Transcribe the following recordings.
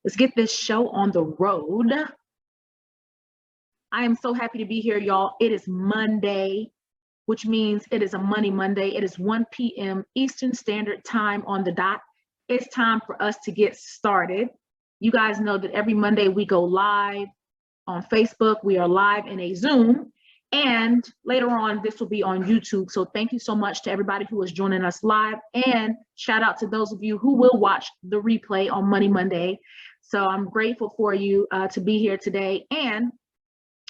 Let's get this show on the road. I am so happy to be here, y'all. It is Monday, which means it is a Money Monday. It is 1 p.m. Eastern Standard Time on the dot. It's time for us to get started. You guys know that every Monday we go live on Facebook. We are live in a Zoom. And later on, this will be on YouTube. So thank you so much to everybody who is joining us live. And shout out to those of you who will watch the replay on Money Monday. So I'm grateful for you to be here today. And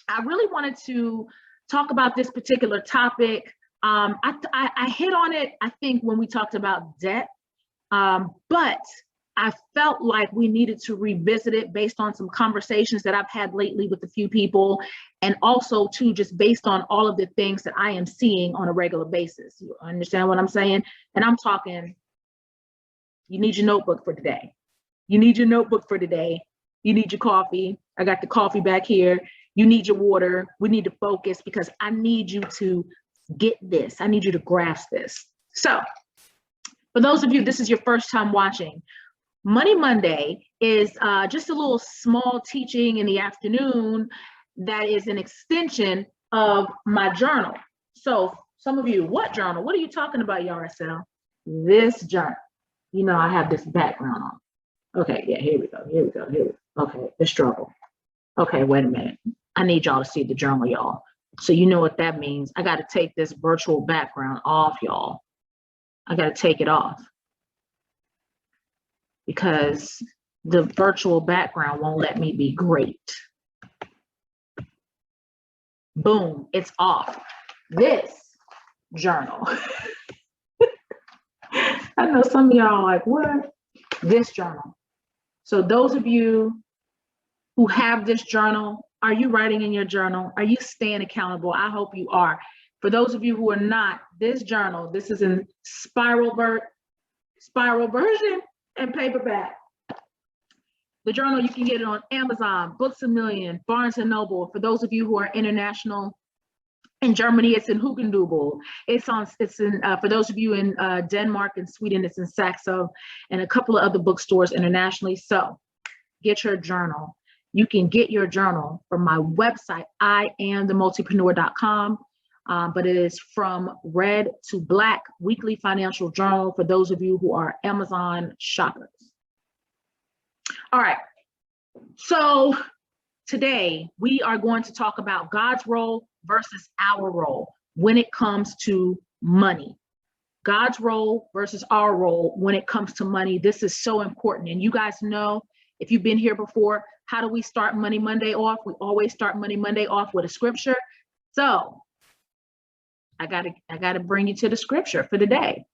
I really wanted to talk about this particular topic. I hit on it, I think, when we talked about debt, but I felt like we needed to revisit it based on some conversations that I've had lately with a few people, and also too, just based on all of the things that I am seeing on a regular basis. You understand what I'm saying? And I'm talking, you need your notebook for today. You need your notebook for today. You need your coffee. I got the coffee back here. You need your water. We need to focus because I need you to get this. I need you to grasp this. So for those of you, this is your first time watching, Money Monday is just a little small teaching in the afternoon that is an extension of my journal. So some of you, what journal? What are you talking about, YRSL? This journal. You know, I have this background on. Okay, yeah, here we go. Okay, the struggle. Okay, wait a minute. I need y'all to see the journal, y'all. So you know what that means. I got to take this virtual background off, y'all. I got to take it off because the virtual background won't let me be great. Boom, it's off. This journal. I know some of y'all are like, what? This journal. So those of you who have this journal, are you writing in your journal? Are you staying accountable? I hope you are. For those of you who are not, this journal, this is in spiral version and paperback. The journal, you can get it on Amazon, Books A Million, Barnes & Noble. For those of you who are international, in Germany, it's in Hugendubel. For those of you in Denmark and Sweden, it's in Saxo, and a couple of other bookstores internationally. So get your journal. You can get your journal from my website, IamTheMultipreneur.com, but it is from Red to Black Weekly Financial Journal for those of you who are Amazon shoppers. All right, so today we are going to talk about God's role versus our role when it comes to money. God's role versus our role when it comes to money. This is so important. And you guys know, if you've been here before, how do we start Money Monday off? We always start Money Monday off with a scripture. So I gotta bring you to the scripture for the day.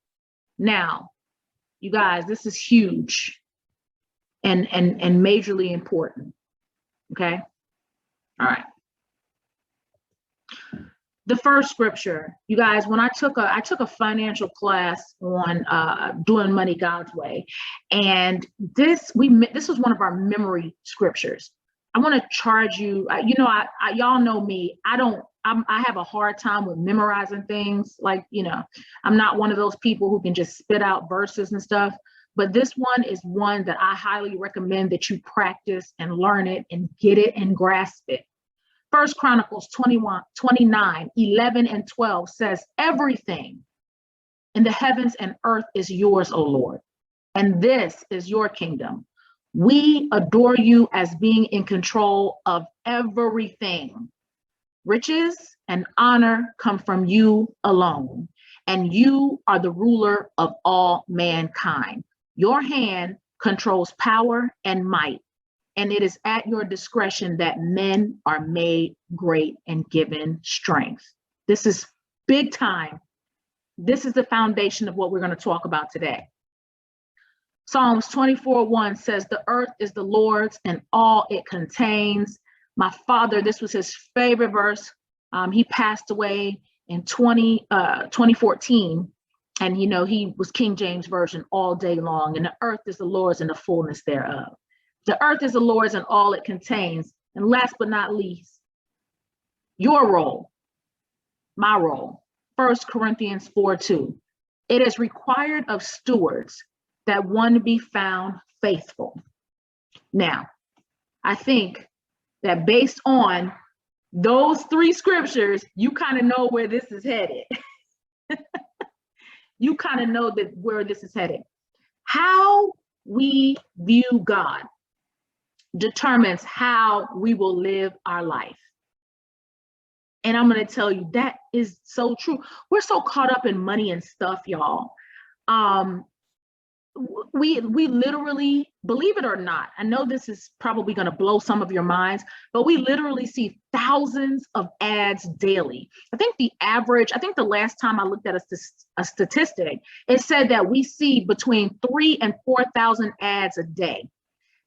Now, you guys, this is huge and majorly important. Okay. All right. The first scripture, you guys, when I took a financial class on doing money God's way, and this was one of our memory scriptures. I want to charge you. Y'all know me. I have a hard time with memorizing things. Like, I'm not one of those people who can just spit out verses and stuff. But this one is one that I highly recommend that you practice and learn it and get it and grasp it. 1 Chronicles 29, 11 and 12 says, everything in the heavens and earth is yours, O Lord, and this is your kingdom. We adore you as being in control of everything. Riches and honor come from you alone, and you are the ruler of all mankind. Your hand controls power and might, and it is at your discretion that men are made great and given strength. This is big time. This is the foundation of what we're going to talk about today. Psalms 24:1 says, the earth is the Lord's and all it contains. My father, this was his favorite verse. He passed away in 2014. And he was King James Version all day long. And the earth is the Lord's and the fullness thereof. The earth is the Lord's and all it contains. And last but not least, your role, my role. 1 Corinthians 4:2. It is required of stewards that one be found faithful. Now, I think that based on those 3 scriptures, you kind of know where this is headed. You kind of know that where this is headed. How we view God determines how we will live our life. And I'm going to tell you, that is so true. We're so caught up in money and stuff, y'all. We literally, believe it or not, I know this is probably going to blow some of your minds, but we literally see thousands of ads daily. I think the last time I looked at a statistic, it said that we see between 3,000 and 4,000 ads a day.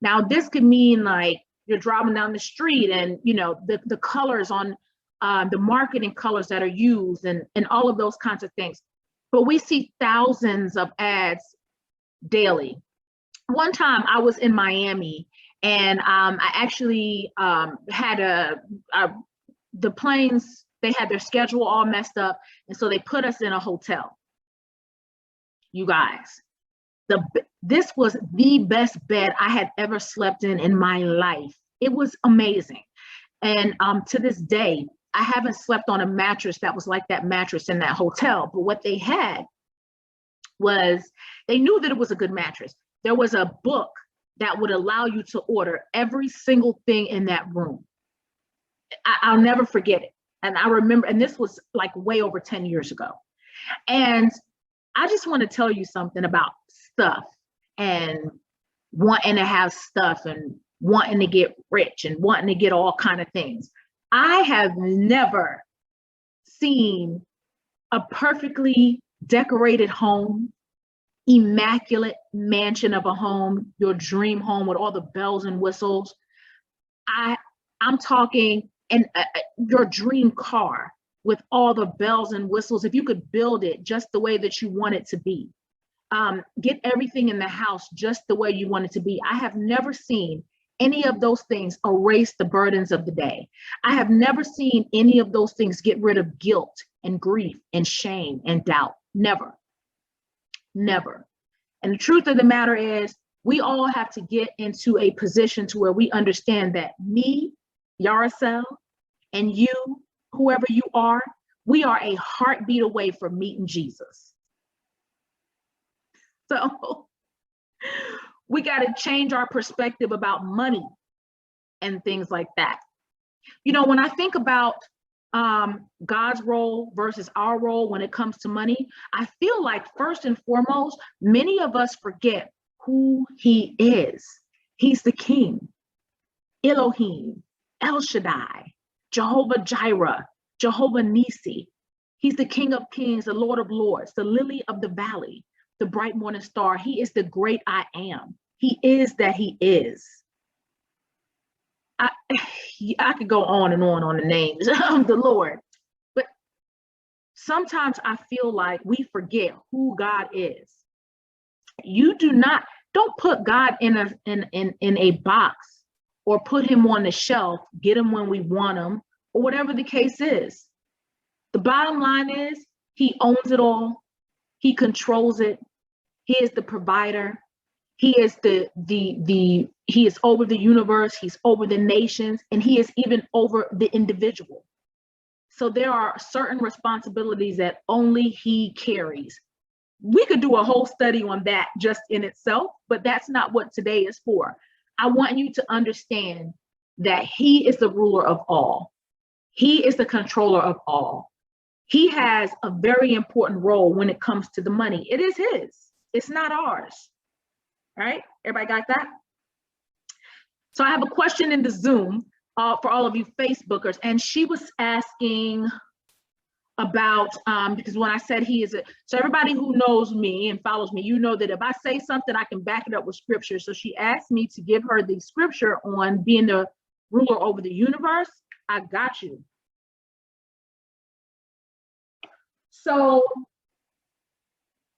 Now, this could mean like you're driving down the street and, you know, the colors on the marketing colors that are used and all of those kinds of things. But we see thousands of ads daily. One time I was in Miami and I actually had the planes, they had their schedule all messed up. And so they put us in a hotel. You guys, this was the best bed I had ever slept in my life. It was amazing. And to this day, I haven't slept on a mattress that was like that mattress in that hotel. But what they had was, they knew that it was a good mattress. There was a book that would allow you to order every single thing in that room. I'll never forget it. And I remember, and this was like way over 10 years ago. And I just want to tell you something about stuff and wanting to have stuff and wanting to get rich and wanting to get all kind of things. I have never seen a perfectly decorated home, immaculate mansion of a home, your dream home with all the bells and whistles. I'm talking, and your dream car with all the bells and whistles. If you could build it just the way that you want it to be, get everything in the house just the way you want it to be. I have never seen any of those things erase the burdens of the day. I have never seen any of those things get rid of guilt and grief and shame and doubt. Never. Never. And the truth of the matter is, we all have to get into a position to where we understand that me, Yaricel, and you, whoever you are, we are a heartbeat away from meeting Jesus. So we got to change our perspective about money and things like that. You know, when I think about God's role versus our role when it comes to money, I feel like first and foremost, many of us forget who he is. He's the King, Elohim, El Shaddai, Jehovah Jireh, Jehovah Nisi. He's the King of Kings, the Lord of Lords, the lily of the valley, the bright morning star. He is the great I am. He is that he is. I could go on and on the names of the Lord, but sometimes I feel like we forget who God is. Don't put God in a box or put him on the shelf, get him when we want him, or whatever the case is. The bottom line is, he owns it all. He controls it. He is the provider. He is he is over the universe. He's over the nations, and he is even over the individual. So there are certain responsibilities that only he carries. We could do a whole study on that just in itself, but that's not what today is for. I want you to understand that he is the ruler of all. He is the controller of all. He has a very important role when it comes to the money. It is his. It's not ours. Right? Everybody got that? So I have a question in the Zoom for all of you Facebookers, and she was asking about, because when I said so everybody who knows me and follows me, you know that if I say something, I can back it up with scripture. So she asked me to give her the scripture on being the ruler over the universe. I got you. So,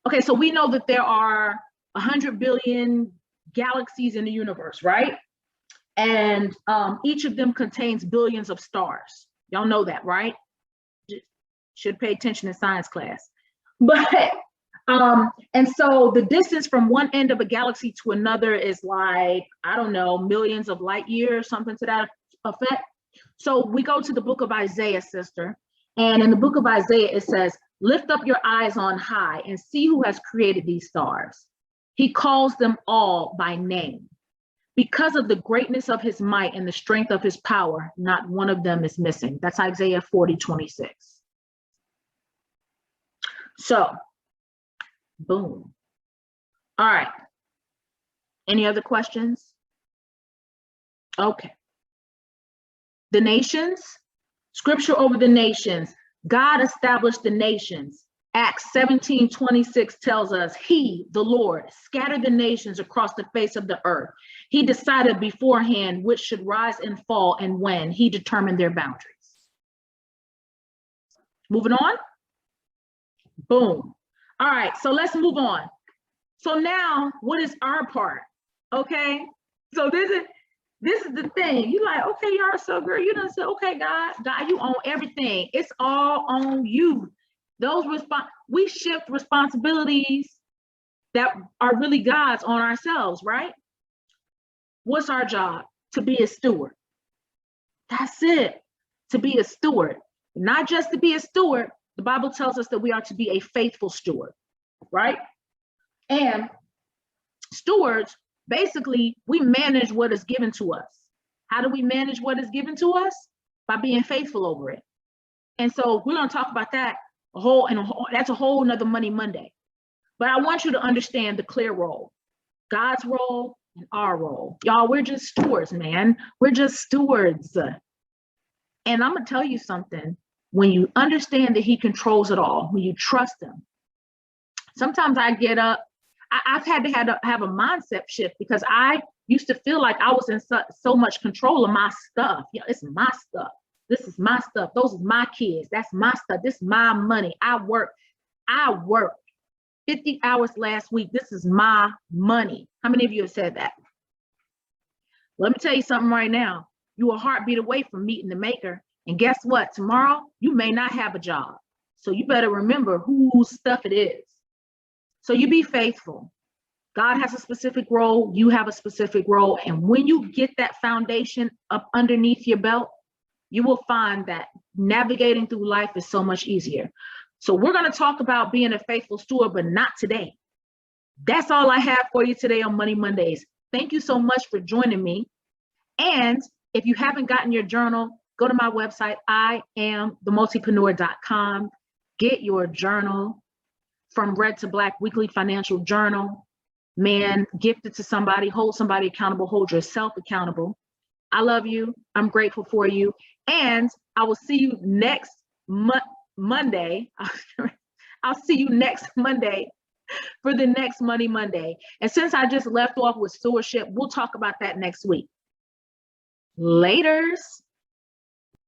okay, so we know that there are 100 billion galaxies in the universe, right? And each of them contains billions of stars. Y'all know that, right? Should pay attention in science class. But And so the distance from one end of a galaxy to another is like, I don't know, millions of light years, something to that effect. So we go to the book of Isaiah, sister. And in the book of Isaiah, it says, lift up your eyes on high and see who has created these stars. He calls them all by name. Because of the greatness of his might and the strength of his power, not one of them is missing. That's Isaiah 40:26. So, boom. All right. Any other questions? Okay. The nations, scripture over the nations. God established the nations. Acts 17:26 tells us, he, the Lord, scattered the nations across the face of the earth. He decided beforehand which should rise and fall and when. He determined their boundaries. Moving on. Boom. All right, so let's move on. So now, what is our part? Okay, so this is the thing. You like, okay, you are so girl. You done said, okay, God, you own everything. It's all on you. We shift responsibilities that are really God's on ourselves, right? What's our job? To be a steward. That's it. To be a steward. Not just to be a steward. The Bible tells us that we are to be a faithful steward, right? And stewards, basically, we manage what is given to us. How do we manage what is given to us? By being faithful over it. And so we're going to talk about that that's a whole nother Money Monday. But I want you to understand the clear role, God's role and our role. Y'all, we're just stewards, man. We're just stewards. And I'm going to tell you something. When you understand that he controls it all, when you trust him, sometimes I get up, I've had to have a mindset shift because I used to feel like I was in so much control of my stuff. Yeah, it's my stuff. This is my stuff. Those are my kids. That's my stuff. This is my money. I worked 50 hours last week. This is my money. How many of you have said that? Let me tell you something right now. You're a heartbeat away from meeting the maker. And guess what? Tomorrow, you may not have a job. So you better remember whose stuff it is. So you be faithful. God has a specific role. You have a specific role. And when you get that foundation up underneath your belt, you will find that navigating through life is so much easier. So we're going to talk about being a faithful steward, but not today. That's all I have for you today on Money Mondays. Thank you so much for joining me. And if you haven't gotten your journal, go to my website, IamTheMultipreneur.com. Get your journal, From Red to Black Weekly Financial Journal. Man, gift it to somebody, hold somebody accountable, hold yourself accountable. I love you. I'm grateful for you. And I will see you next Monday. I'll see you next Monday for the next Money Monday. And since I just left off with stewardship, we'll talk about that next week. Laters.